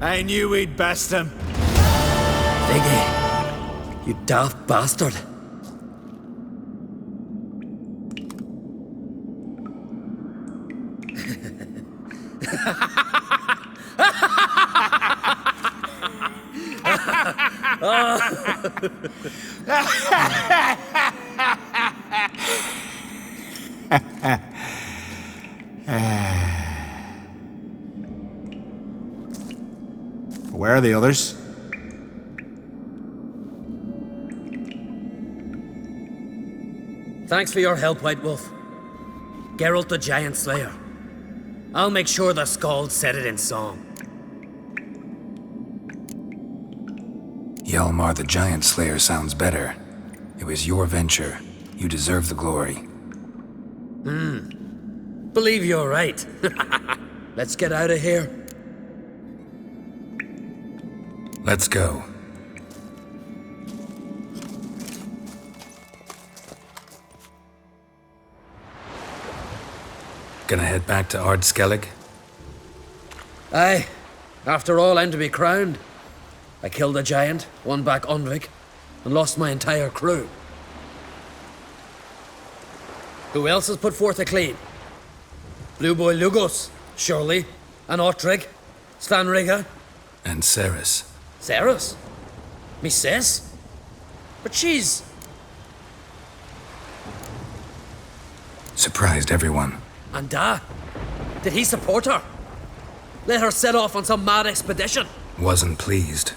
I knew we'd best him. Viggy, you daft bastard. Where are the others? Thanks for your help, White Wolf. Geralt the Giant Slayer. I'll make sure the Skald said it in song. Hjalmar the Giant Slayer sounds better. It was your venture. You deserve the glory. Believe you're right. Let's get out of here. Let's go. Gonna head back to Ardskellig? Aye. After all, I'm to be crowned. I killed a giant, won back Unvik, and lost my entire crew. Who else has put forth a claim? Blue Boy Lugos, surely, and Ottrig, Svanrigga. And Ceres. Ceres? Me sis? But she's... Surprised everyone. And did he support her? Let her set off on some mad expedition? Wasn't pleased.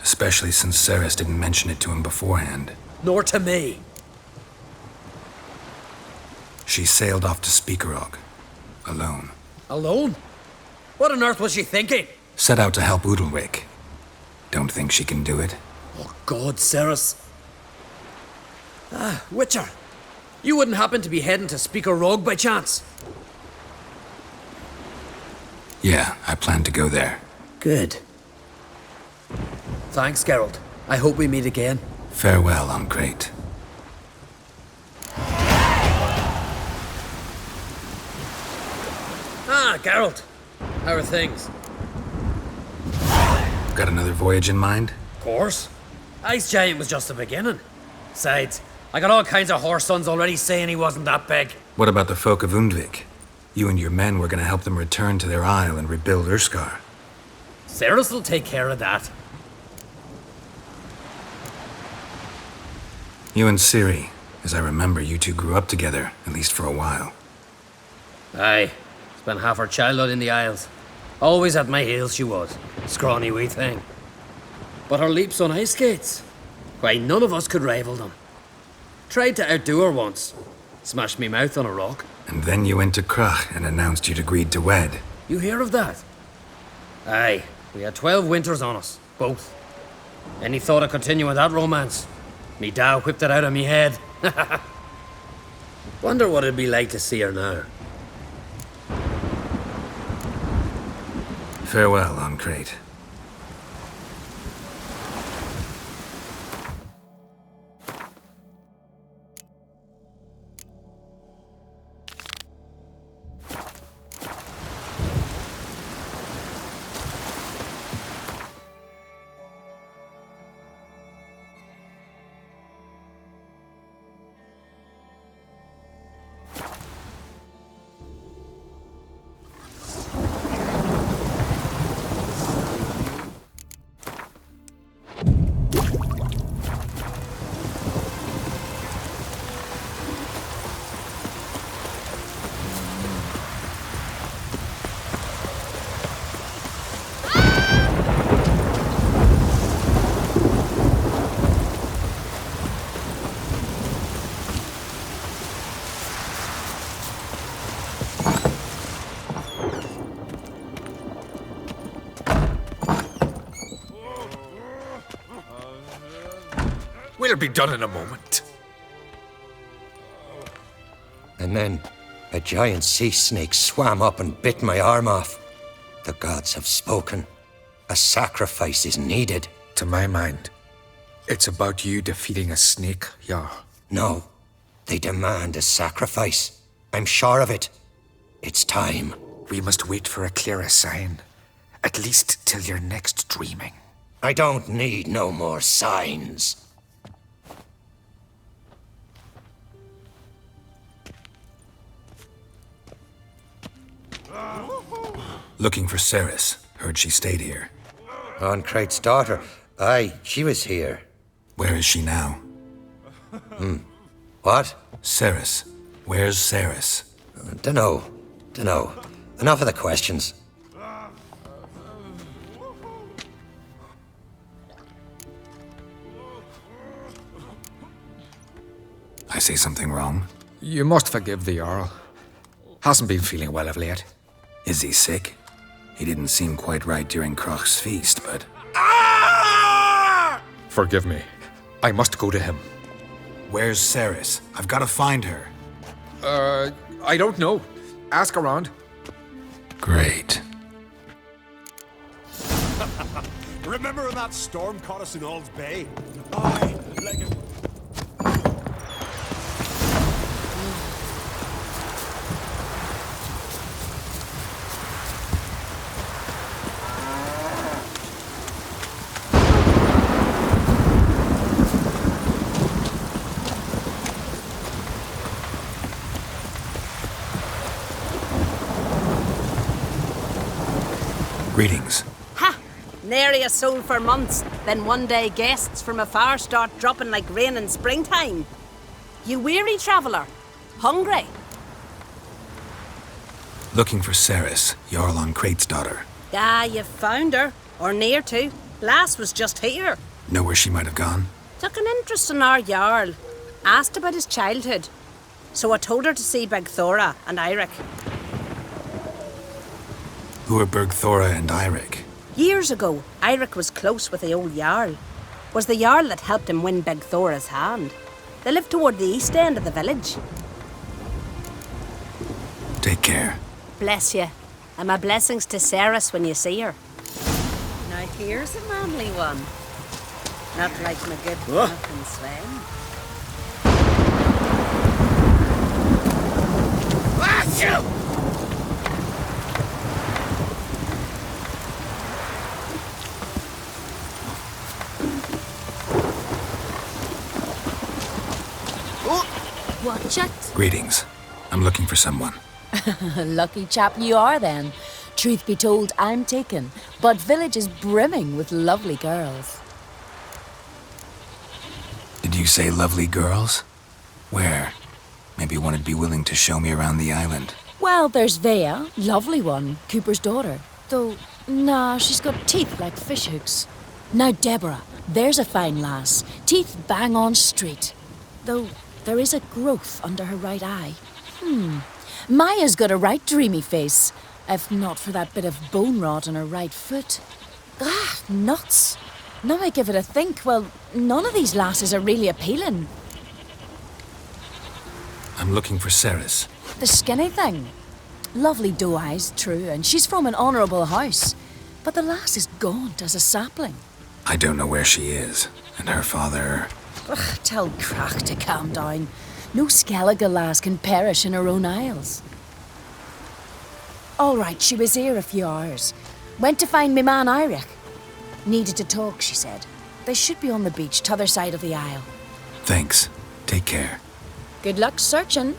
Especially since Ceres didn't mention it to him beforehand. Nor to me. She sailed off to Speakerog. Alone. Alone? What on earth was she thinking? Set out to help Udalwick. Don't think she can do it? Oh God, Ceres. Witcher. You wouldn't happen to be heading to Speakerog by chance? Yeah, I plan to go there. Good. Thanks, Geralt. I hope we meet again. Farewell, Uncrate. Ah, Geralt. How are things? Got another voyage in mind? Of course. Ice Giant was just the beginning. Besides, I got all kinds of horse sons already saying he wasn't that big. What about the folk of Undvik? You and your men were gonna help them return to their isle and rebuild Urskar. Ceres will take care of that. You and Ciri, as I remember, you two grew up together, at least for a while. Aye. Spent half her childhood in the Isles. Always at my heels she was. Scrawny wee thing. But her leaps on ice skates? Why, none of us could rival them. Tried to outdo her once. Smashed me mouth on a rock. And then you went to Krach and announced you'd agreed to wed. You hear of that? Aye. We had 12 winters on us. Both. Any thought of continuing that romance? Me da whipped it out of me head. Wonder what it'd be like to see her now. Farewell, Uncrate. It'll be done in a moment. And then a giant sea snake swam up and bit my arm off. The gods have spoken. A sacrifice is needed. To my mind, it's about you defeating a snake, Jarl. No, they demand a sacrifice. I'm sure of it. It's time. We must wait for a clearer sign. At least till your next dreaming. I don't need no more signs. Looking for Ceres. Heard she stayed here. On Crate's daughter. Aye, she was here. Where is she now? What? Ceres. Where's Ceres? Dunno. Enough of the questions. I say something wrong? You must forgive the Jarl. Hasn't been feeling well of late. Is he sick? He didn't seem quite right during Kroch's feast, but... Forgive me. I must go to him. Where's Ceres? I've got to find her. I don't know. Ask around. Great. Remember when that storm caught us in Ald's Bay? Aye, like a... Greetings. Ha! Nary a soul for months. Then one day guests from afar start dropping like rain in springtime. You weary traveller? Hungry? Looking for Ceres, Jarl on Crate's daughter. Ah, you've found her. Or near to. Lass was just here. Know where she might have gone? Took an interest in our Jarl. Asked about his childhood. So I told her to see Begthora and Eirik. Who are Bergthora and Eirik? Years ago, Eirik was close with the old Jarl. Was the Jarl that helped him win Begthora's hand. They lived toward the east end of the village. Take care. Bless you. And my blessings to Ceres when you see her. Now here's a manly one. Not like my good fucking Sven. Watch it. Greetings. I'm looking for someone. Lucky chap you are then. Truth be told, I'm taken, but village is brimming with lovely girls. Did you say lovely girls? Where? Maybe one would be willing to show me around the island. Well, there's Vea, lovely one, Cooper's daughter. Though, nah, she's got teeth like fish hooks. Now Deborah, there's a fine lass, teeth bang on straight. Though, there is a growth under her right eye. Maya's got a right dreamy face, if not for that bit of bone rot on her right foot. Ah, nuts. Now I give it a think, well, none of these lasses are really appealing. I'm looking for Ceres. The skinny thing. Lovely doe eyes, true, and she's from an honourable house. But the lass is gaunt as a sapling. I don't know where she is, and her father... Ugh, tell Crach to calm down. No Skellige lass can perish in her own isles. All right, she was here a few hours. Went to find me man Eirik. Needed to talk, she said. They should be on the beach, t'other side of the isle. Thanks. Take care. Good luck searching.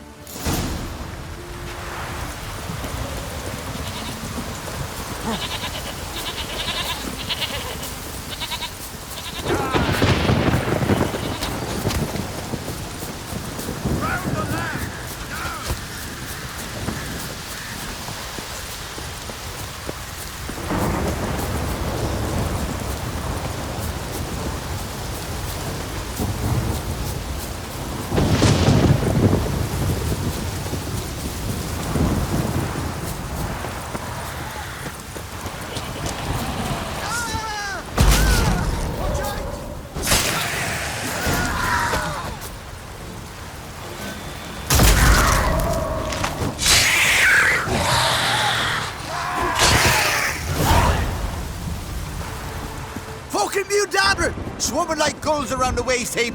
swimming like gulls around the waist heap.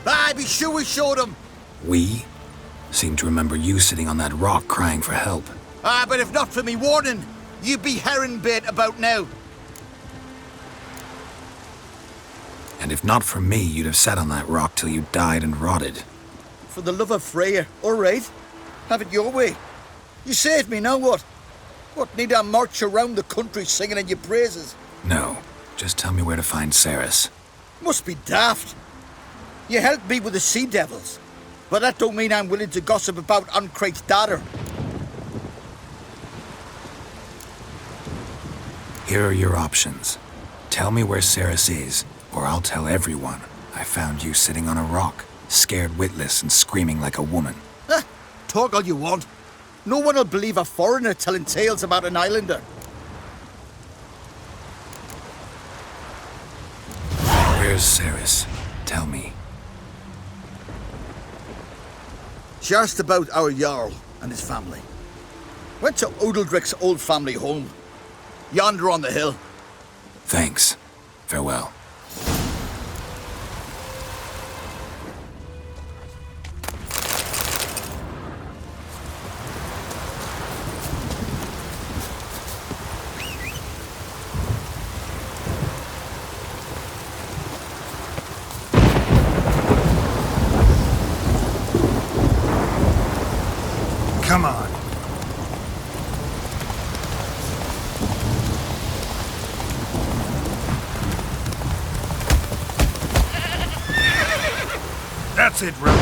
Aye, be sure we showed them. We? Seem to remember you sitting on that rock crying for help. Ah, but if not for me warning, you'd be herring bait about now. And if not for me, you'd have sat on that rock till you died and rotted. For the love of Freya, all right. Have it your way. You saved me, now what? What, need I march around the country singing in your praises? No, just tell me where to find Ceres. Must be daft. You helped me with the sea devils, but that don't mean I'm willing to gossip about Uncrate's daughter. Here are your options. Tell me where Ceres is, or I'll tell everyone I found you sitting on a rock, scared witless and screaming like a woman. Talk all you want. No one will believe a foreigner telling tales about an islander. Where's Ceres? Tell me. She asked about our Jarl and his family. Went to Udaldric's old family home. Yonder on the hill. Thanks. Farewell. Come on. That's it, Roach.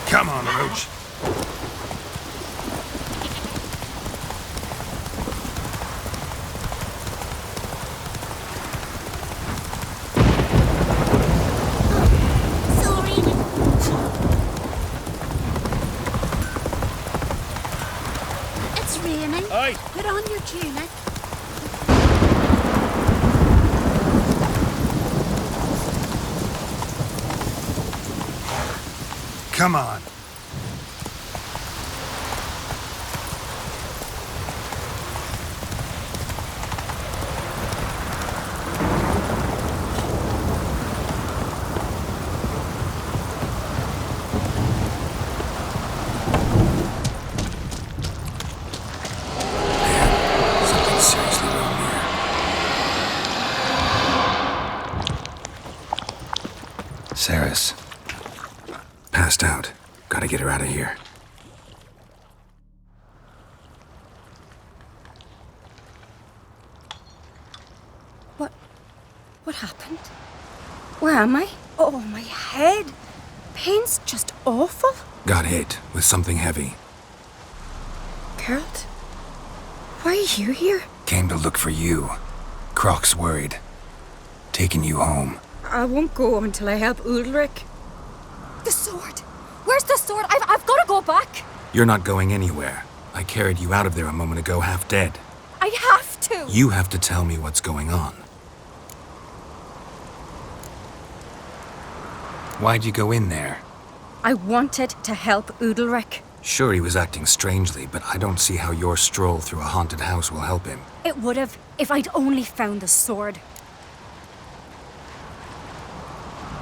Come on, Roach. It's raining. Aye. Put on your tunic. Come on. Something seriously wrong here. Ceres. Passed out. Gotta get her out of here. What happened? Where am I? Oh, my head. Pain's just awful. Got hit with something heavy. Geralt, why are you here? Came to look for you. Croc's worried. Taking you home. I won't go until I help Ulrich. The sword! Where's the sword? I've got to go back! You're not going anywhere. I carried you out of there a moment ago half dead. I have to! You have to tell me what's going on. Why'd you go in there? I wanted to help Udalric. Sure, he was acting strangely, but I don't see how your stroll through a haunted house will help him. It would have if I'd only found the sword.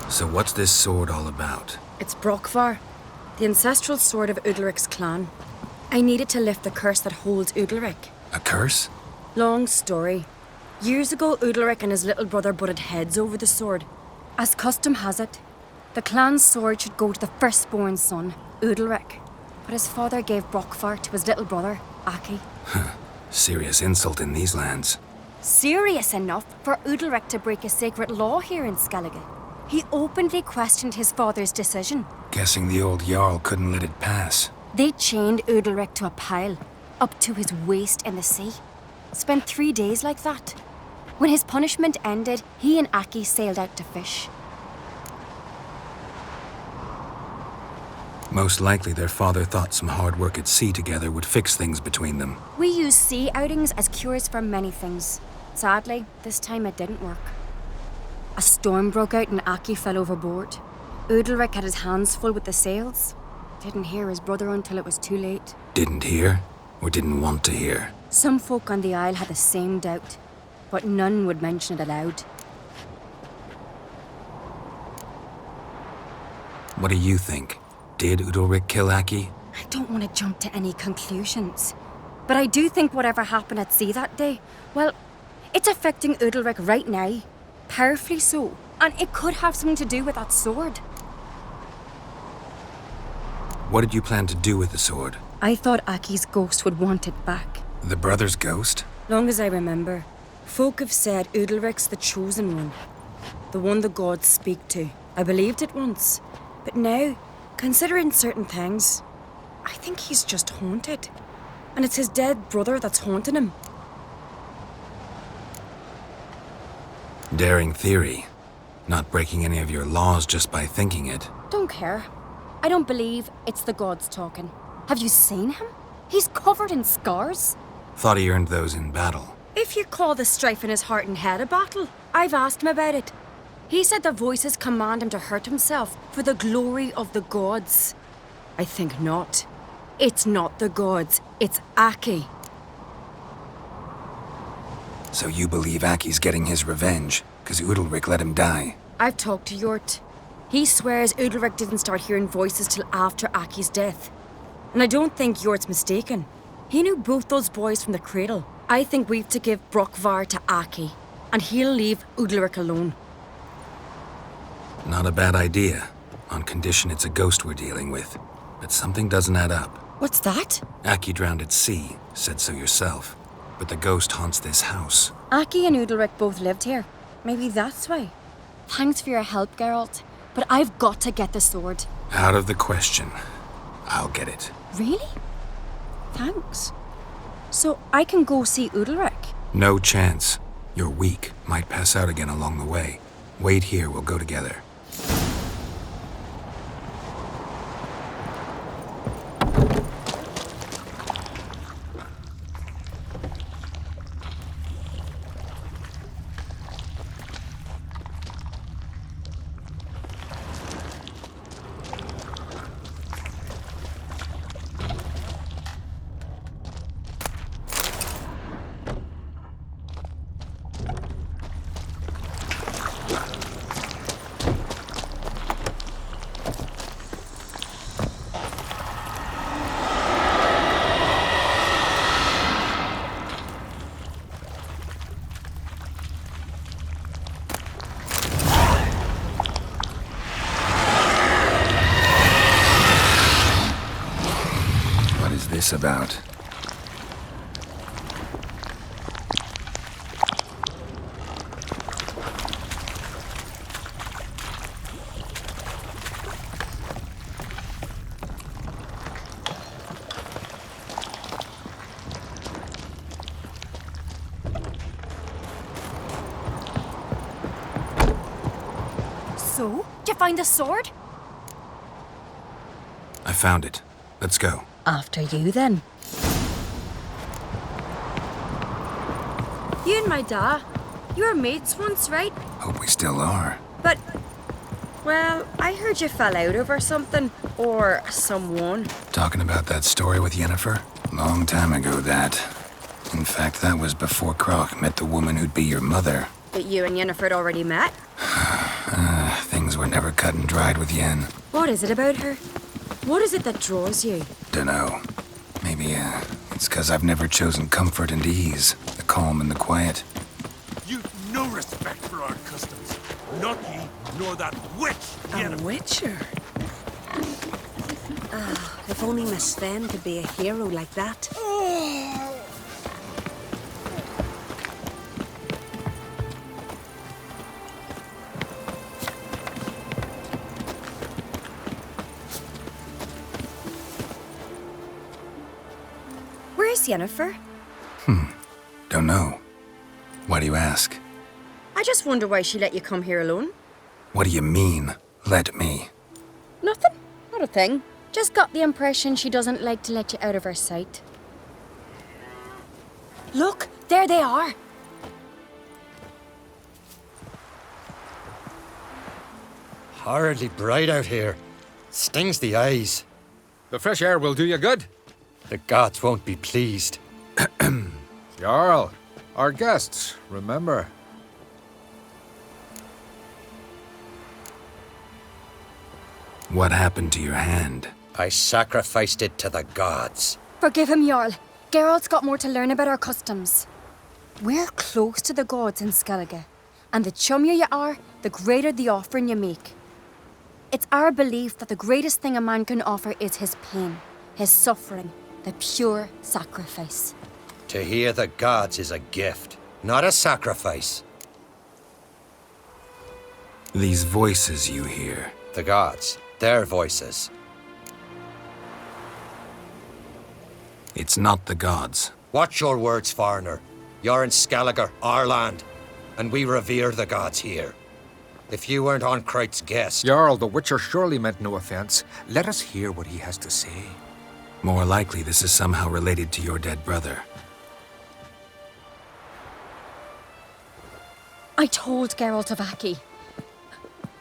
So what's this sword all about? It's Brokvar, the ancestral sword of Udalric's clan. I needed to lift the curse that holds Udalric. A curse? Long story. Years ago, Udalric and his little brother butted heads over the sword. As custom has it, the clan's sword should go to the firstborn son, Udalric. But his father gave Brokvar to his little brother, Aki. Serious insult in these lands. Serious enough for Udalric to break a sacred law here in Skellige. He openly questioned his father's decision. Guessing the old Jarl couldn't let it pass. They chained Udalric to a pile, up to his waist in the sea. Spent 3 days like that. When his punishment ended, he and Aki sailed out to fish. Most likely their father thought some hard work at sea together would fix things between them. We use sea outings as cures for many things. Sadly, this time it didn't work. A storm broke out and Aki fell overboard. Udalric had his hands full with the sails. Didn't hear his brother until it was too late. Didn't hear, or didn't want to hear? Some folk on the Isle had the same doubt, but none would mention it aloud. What do you think? Did Udalric kill Aki? I don't want to jump to any conclusions, but I do think whatever happened at sea that day, well, it's affecting Udalric right now. Powerfully so. And it could have something to do with that sword. What did you plan to do with the sword? I thought Aki's ghost would want it back. The brother's ghost? Long as I remember, folk have said Udalric's the chosen one. The one the gods speak to. I believed it once. But now, considering certain things, I think he's just haunted. And it's his dead brother that's haunting him. Daring theory. Not breaking any of your laws just by thinking it. Don't care. I don't believe it's the gods talking. Have you seen him? He's covered in scars. Thought he earned those in battle. If you call the strife in his heart and head a battle, I've asked him about it. He said the voices command him to hurt himself for the glory of the gods. I think not. It's not the gods, it's Aki. So you believe Aki's getting his revenge, because Udalric let him die? I've talked to Yort. He swears Udalric didn't start hearing voices till after Aki's death. And I don't think Yort's mistaken. He knew both those boys from the cradle. I think we've to give Brokvar to Aki, and he'll leave Udalric alone. Not a bad idea, on condition it's a ghost we're dealing with. But something doesn't add up. What's that? Aki drowned at sea, said so yourself. But the ghost haunts this house. Aki and Udalric both lived here. Maybe that's why. Thanks for your help, Geralt. But I've got to get the sword. Out of the question. I'll get it. Really? Thanks. So I can go see Udalric? No chance. You're weak. Might pass out again along the way. Wait here, we'll go together. About. So, did you find the sword? I found it. Let's go. After you, then. You and my da, you were mates once, right? Hope we still are. But, well, I heard you fell out over something. Or someone. Talking about that story with Yennefer? Long time ago, that. In fact, that was before Croc met the woman who'd be your mother. But you and Yennefer had already met? Things were never cut and dried with Yen. What is it about her? What is it that draws you? Dunno. Maybe, it's 'cause I've never chosen comfort and ease, the calm and the quiet. You've no respect for our customs. Not ye, nor that witch, A witcher? Ah, if only Miss Sven could be a hero like that. Where's Yennefer? Don't know. Why do you ask? I just wonder why she let you come here alone. What do you mean, let me? Nothing. Not a thing. Just got the impression she doesn't like to let you out of her sight. Look, there they are. Horridly bright out here. Stings the eyes. The fresh air will do you good. The gods won't be pleased. Jarl, our guests, remember. What happened to your hand? I sacrificed it to the gods. Forgive him, Jarl. Geralt's got more to learn about our customs. We're close to the gods in Skellige, and the chummier you are, the greater the offering you make. It's our belief that the greatest thing a man can offer is his pain, his suffering, the pure sacrifice. To hear the gods is a gift, not a sacrifice. These voices you hear. The gods, their voices. It's not the gods. Watch your words, foreigner. You're in Skellige, our land, and we revere the gods here. If you weren't on Kright's guest... Jarl, the Witcher surely meant no offense. Let us hear what he has to say. More likely this is somehow related to your dead brother. I told Geralt of Aki.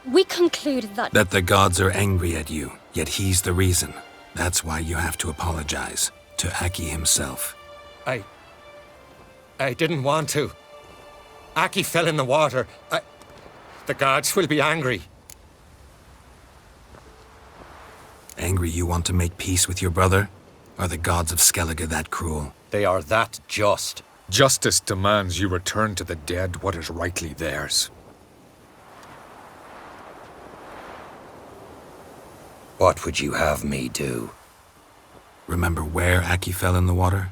We concluded that... That the gods are angry at you, yet he's the reason. That's why you have to apologize. To Aki himself. I didn't want to. Aki fell in the water. The gods will be angry. Angry you want to make peace with your brother? Are the gods of Skellige that cruel? They are that just. Justice demands you return to the dead what is rightly theirs. What would you have me do? Remember where Aki fell in the water?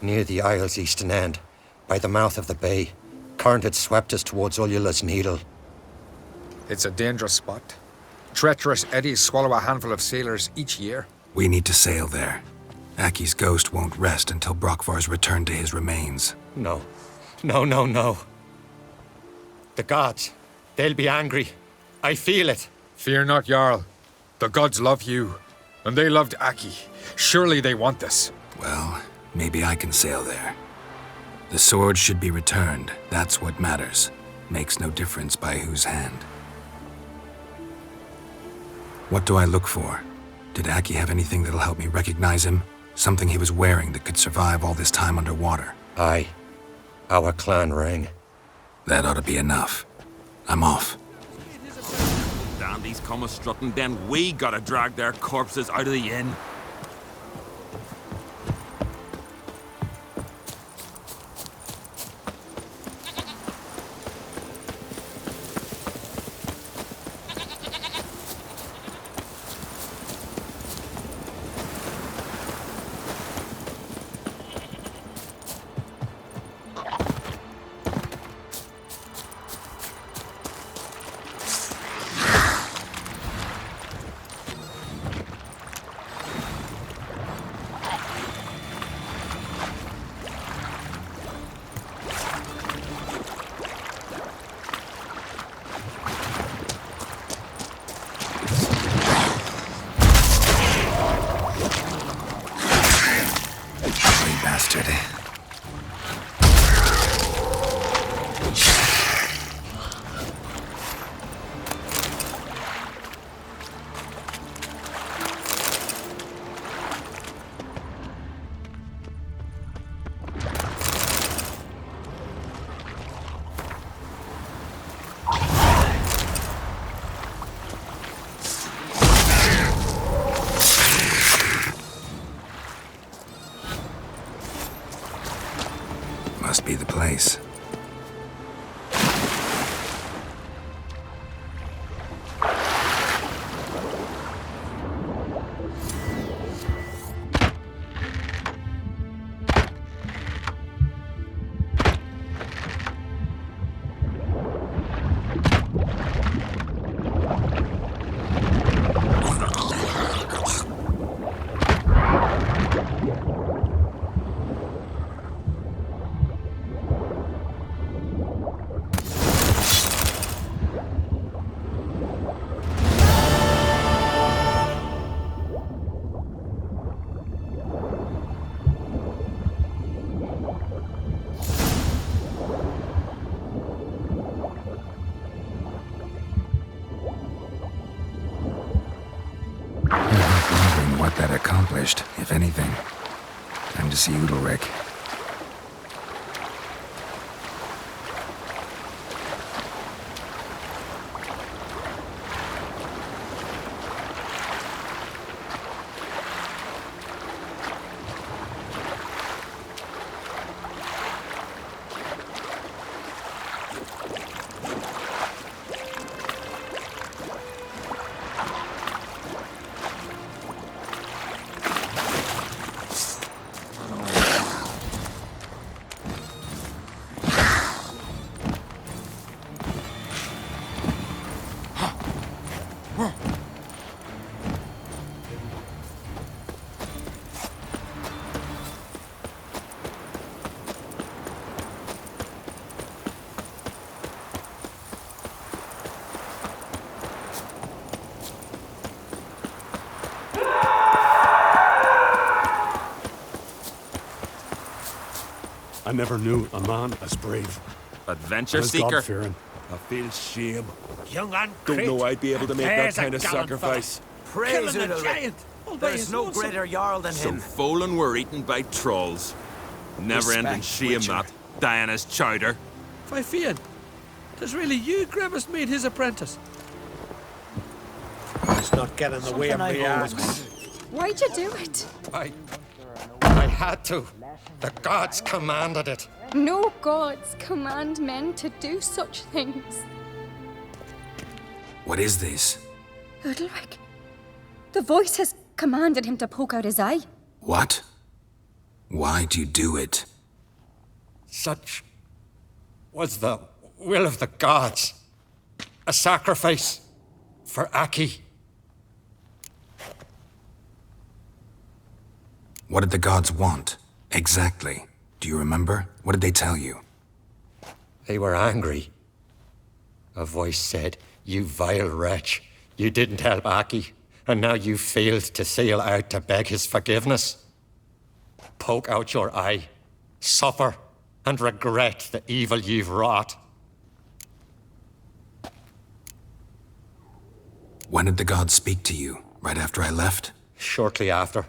Near the isle's eastern end, by the mouth of the bay. Current had swept us towards Ullula's Needle. It's a dangerous spot. Treacherous eddies swallow a handful of sailors each year. We need to sail there. Aki's ghost won't rest until Brokvar's returned to his remains. No. No. The gods, they'll be angry. I feel it. Fear not, Jarl. The gods love you, and they loved Aki. Surely they want this. Well, maybe I can sail there. The sword should be returned. That's what matters. Makes no difference by whose hand. What do I look for? Did Aki have anything that'll help me recognize him? Something he was wearing that could survive all this time underwater? Aye. Our clan ring. That ought to be enough. I'm off. Dandies come a strutting, then we gotta drag their corpses out of the inn. Bastard. Must be the place. see Udalric. I never knew a man as brave. Adventure As seeker. God-fearing. I feel shame. Young and Don't know I'd be able to make that There's a kind of gallant sacrifice. Praise Udalric. There's no greater jarl than So him. Folan were eaten by trolls. Never-ending Respect, shame, Witcher. that. Diana's chowder. Fifian, 'tis really you, Grimace, made his apprentice. Let's not get in the way of Something me I've arms. always Why'd you do it? I had to. The gods commanded it. No gods command men to do such things. What is this? Udalric, the voice has commanded him to poke out his eye. What? Why'd you do it? Such was the will of the gods. A sacrifice for Aki. What did the gods want? Exactly. Do you remember? What did they tell you? They were angry. A voice said, "You vile wretch, you didn't help Aki, and now you failed to sail out to beg his forgiveness. Poke out your eye, suffer, and regret the evil you've wrought." When did the gods speak to you? Right after I left? Shortly after.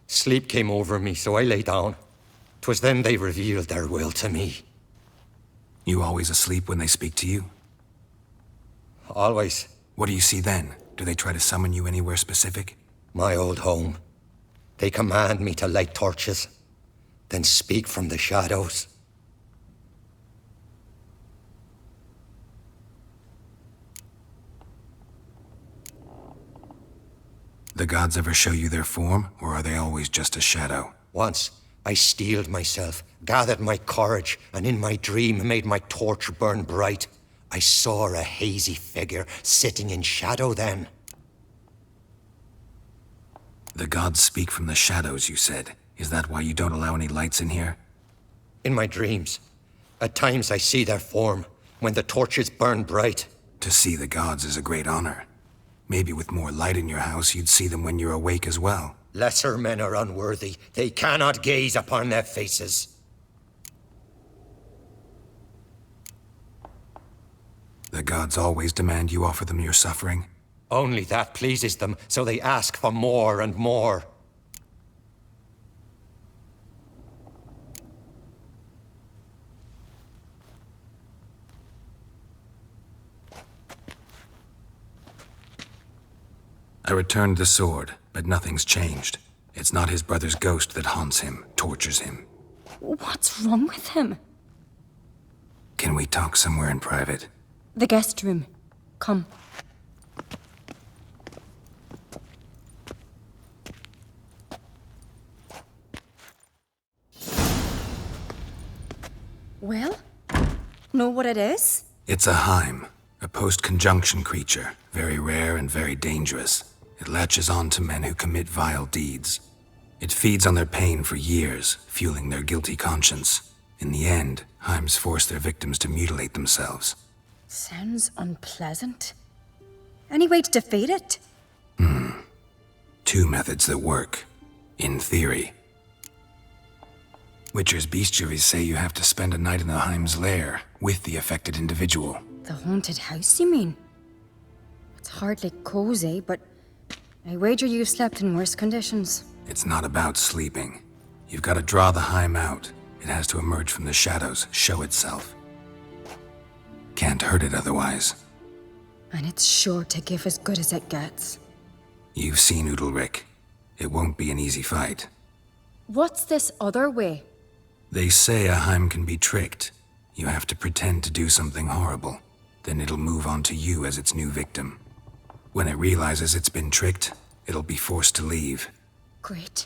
Sleep came over me, so I lay down. 'Twas then they revealed their will to me. You always asleep when they speak to you? Always. What do you see then? Do they try to summon you anywhere specific? My old home. They command me to light torches, then speak from the shadows. The gods ever show you their form, or are they always just a shadow? Once, I steeled myself, gathered my courage, and in my dream made my torch burn bright. I saw a hazy figure sitting in shadow then. The gods speak from the shadows, you said. Is that why you don't allow any lights in here? In my dreams. At times I see their form, when the torches burn bright. To see the gods is a great honor. Maybe with more light in your house, you'd see them when you're awake as well. Lesser men are unworthy. They cannot gaze upon their faces. The gods always demand you offer them your suffering? Only that pleases them, so they ask for more and more. I returned the sword, but nothing's changed. It's not his brother's ghost that haunts him, tortures him. What's wrong with him? Can we talk somewhere in private? The guest room. Come. Well, know what it is? It's a Heim, a post-conjunction creature, very rare and very dangerous. It latches on to men who commit vile deeds. It feeds on their pain for years, fueling their guilty conscience. In the end, Heims force their victims to mutilate themselves. Sounds unpleasant. Any way to defeat it? Two methods that work. In theory. Witcher's bestiaries say you have to spend a night in the Heim's lair with the affected individual. The haunted house, you mean? It's hardly cozy, but I wager you've slept in worse conditions. It's not about sleeping. You've got to draw the Heim out. It has to emerge from the shadows, show itself. Can't hurt it otherwise. And it's sure to give as good as it gets. You've seen Udalric. It won't be an easy fight. What's this other way? They say a Heim can be tricked. You have to pretend to do something horrible. Then it'll move on to you as its new victim. When it realizes it's been tricked, it'll be forced to leave. Great.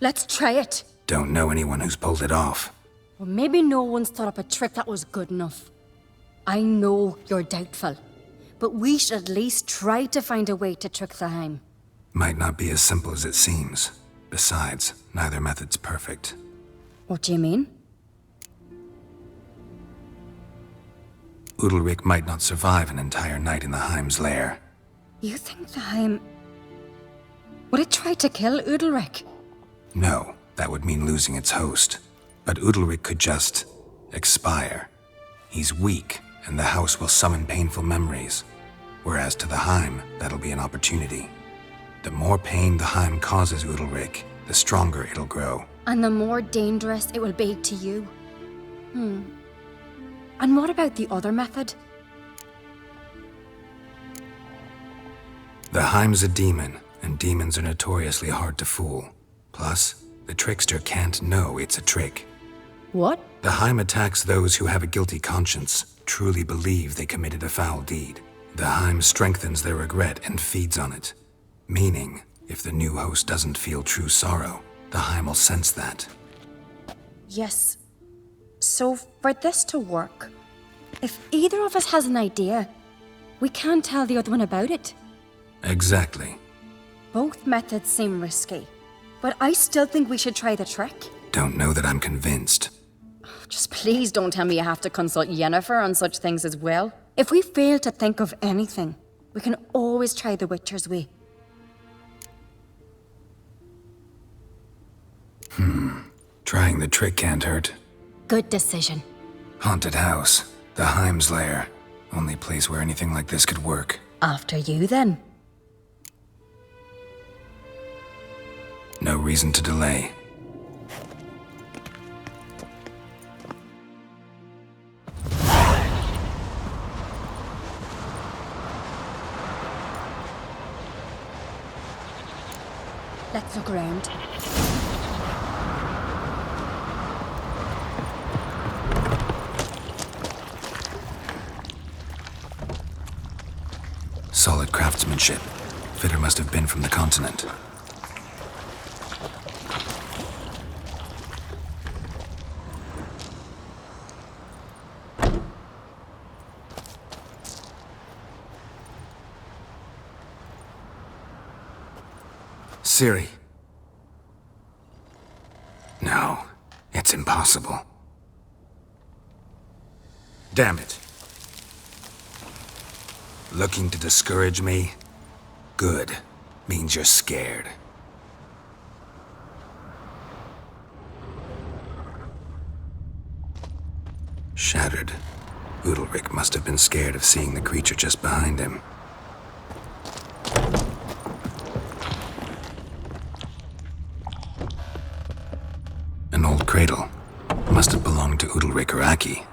Let's try it. Don't know anyone who's pulled it off. Well, maybe no one's thought up a trick that was good enough. I know you're doubtful, but we should at least try to find a way to trick the Heim. Might not be as simple as it seems. Besides, neither method's perfect. What do you mean? Udalric might not survive an entire night in the Heim's lair. You think the Heim... Would it try to kill Udalric? No, that would mean losing its host. But Udalric could just... expire. He's weak, and the house will summon painful memories. Whereas to the Heim, that'll be an opportunity. The more pain the Heim causes Udalric, the stronger it'll grow. And the more dangerous it will be to you. And what about the other method? The Heim's a demon, and demons are notoriously hard to fool. Plus, the trickster can't know it's a trick. What? The Heim attacks those who have a guilty conscience, truly believe they committed a foul deed. The Heim strengthens their regret and feeds on it. Meaning, if the new host doesn't feel true sorrow, the Heim will sense that. Yes. So, for this to work, if either of us has an idea, we can't tell the other one about it. Exactly. Both methods seem risky, but I still think we should try the trick. Don't know that I'm convinced. Just please don't tell me you have to consult Yennefer on such things as well. If we fail to think of anything, we can always try the Witcher's way. Trying the trick can't hurt. Good decision. Haunted house. The Heim's lair. Only place where anything like this could work. After you, then. No reason to delay. Let's look around. Solid craftsmanship. Fitter must have been from the continent. Ciri. No, it's impossible. Damn it. Looking to discourage me? Good. Means you're scared. Shattered. Udalric must have been scared of seeing the creature just behind him. An old cradle. Must have belonged to Udalric or Aki.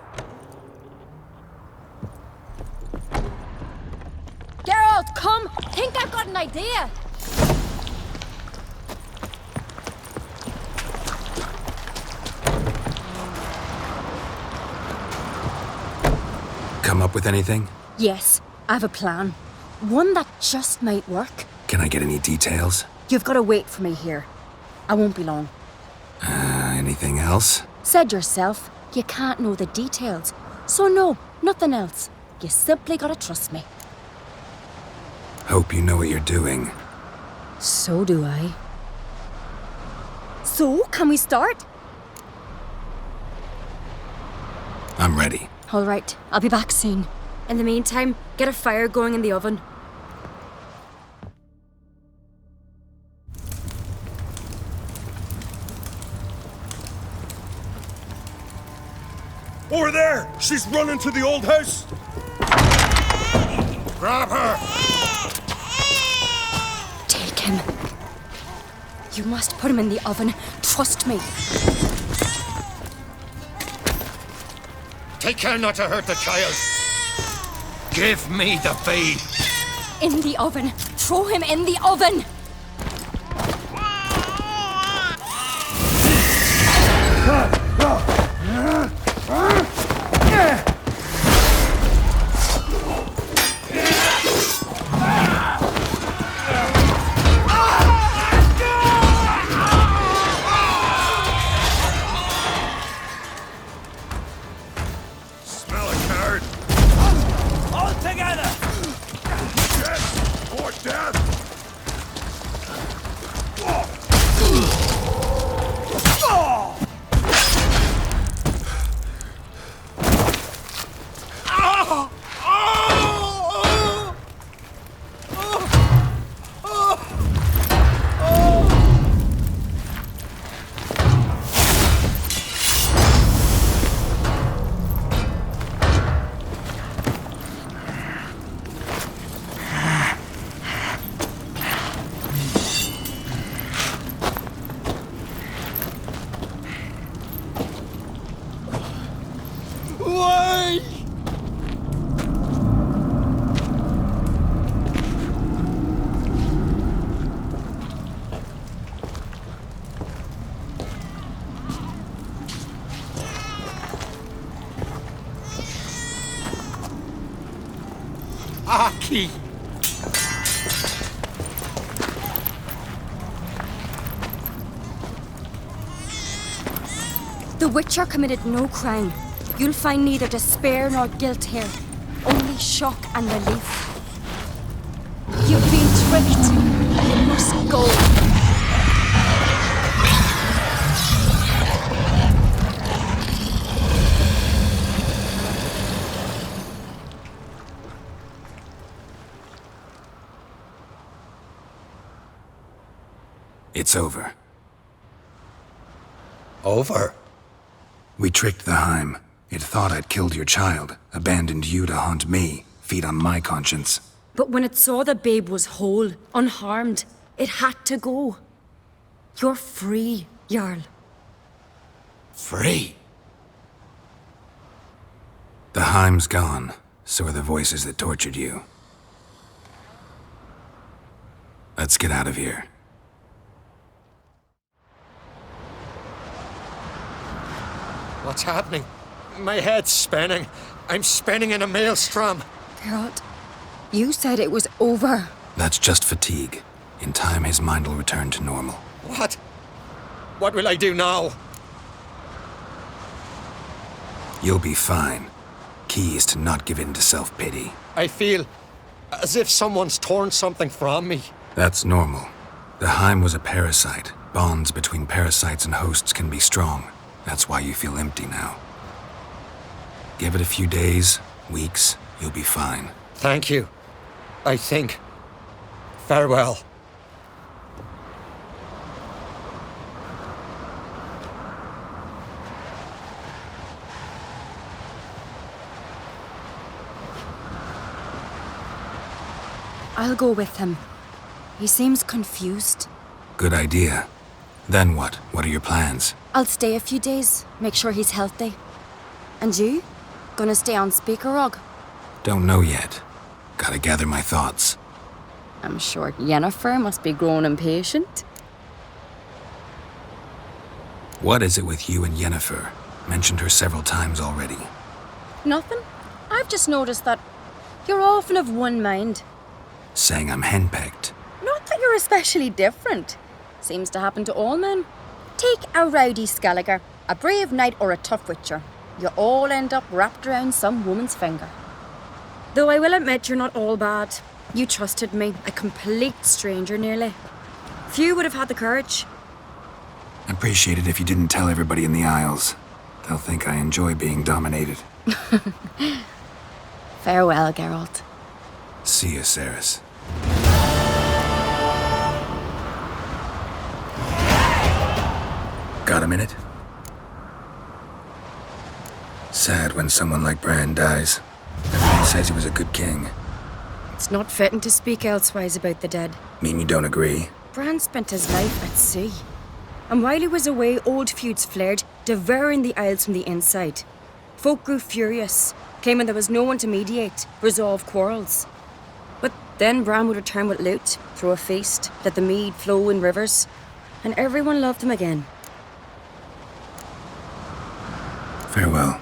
Geralt, come! Think I've got an idea! Come up with anything? Yes, I have a plan. One that just might work. Can I get any details? You've got to wait for me here. I won't be long. Anything else? Said yourself, you can't know the details. So no, nothing else. You simply gotta trust me. Hope you know what you're doing. So do I. So, can we start? I'm ready. All right, I'll be back soon. In the meantime, get a fire going in the oven. Over there! She's running to the old house! Grab her! Take him. You must put him in the oven trust me. Take care not to hurt the child. Give me the babe. In the oven. Throw him in the oven. Smell a card. All together! Death or death. Why? Aki! The Witcher committed no crime. You'll find neither despair nor guilt here. Only shock and relief. You've been tricked. You must go. It's over. Over? We tricked the Heim. It thought I'd killed your child, abandoned you to haunt me, feed on my conscience. But when it saw the babe was whole, unharmed, it had to go. You're free, Jarl. Free? The Heim's gone, so are the voices that tortured you. Let's get out of here. What's happening? My head's spinning. I'm spinning in a maelstrom. Geralt, you said it was over. That's just fatigue. In time, his mind will return to normal. What? What will I do now? You'll be fine. Key is to not give in to self-pity. I feel as if someone's torn something from me. That's normal. The Heim was a parasite. Bonds between parasites and hosts can be strong. That's why you feel empty now. Give it a few days, weeks, you'll be fine. Thank you. I think. Farewell. I'll go with him. He seems confused. Good idea. Then what? What are your plans? I'll stay a few days, make sure he's healthy. And you? Gonna stay on Speaker Rog? Don't know yet. Gotta gather my thoughts. I'm sure Yennefer must be growing impatient. What is it with you and Yennefer? Mentioned her several times already. Nothing. I've just noticed that you're often of one mind. Saying I'm henpecked. Not that you're especially different. Seems to happen to all men. Take a rowdy Skelliger, a brave knight or a tough witcher. You all end up wrapped around some woman's finger. Though I will admit you're not all bad. You trusted me, a complete stranger nearly. Few would have had the courage. I'd appreciate it if you didn't tell everybody in the Isles. They'll think I enjoy being dominated. Farewell, Geralt. See you, Ceres. Got a minute? Sad when someone like Bran dies. Everyone says he was a good king. It's not fitting to speak elsewise about the dead. Mean you don't agree? Bran spent his life at sea. And while he was away, old feuds flared, devouring the Isles from the inside. Folk grew furious, claiming there was no one to mediate, resolve quarrels. But then Bran would return with loot, throw a feast, let the mead flow in rivers, and everyone loved him again. Farewell.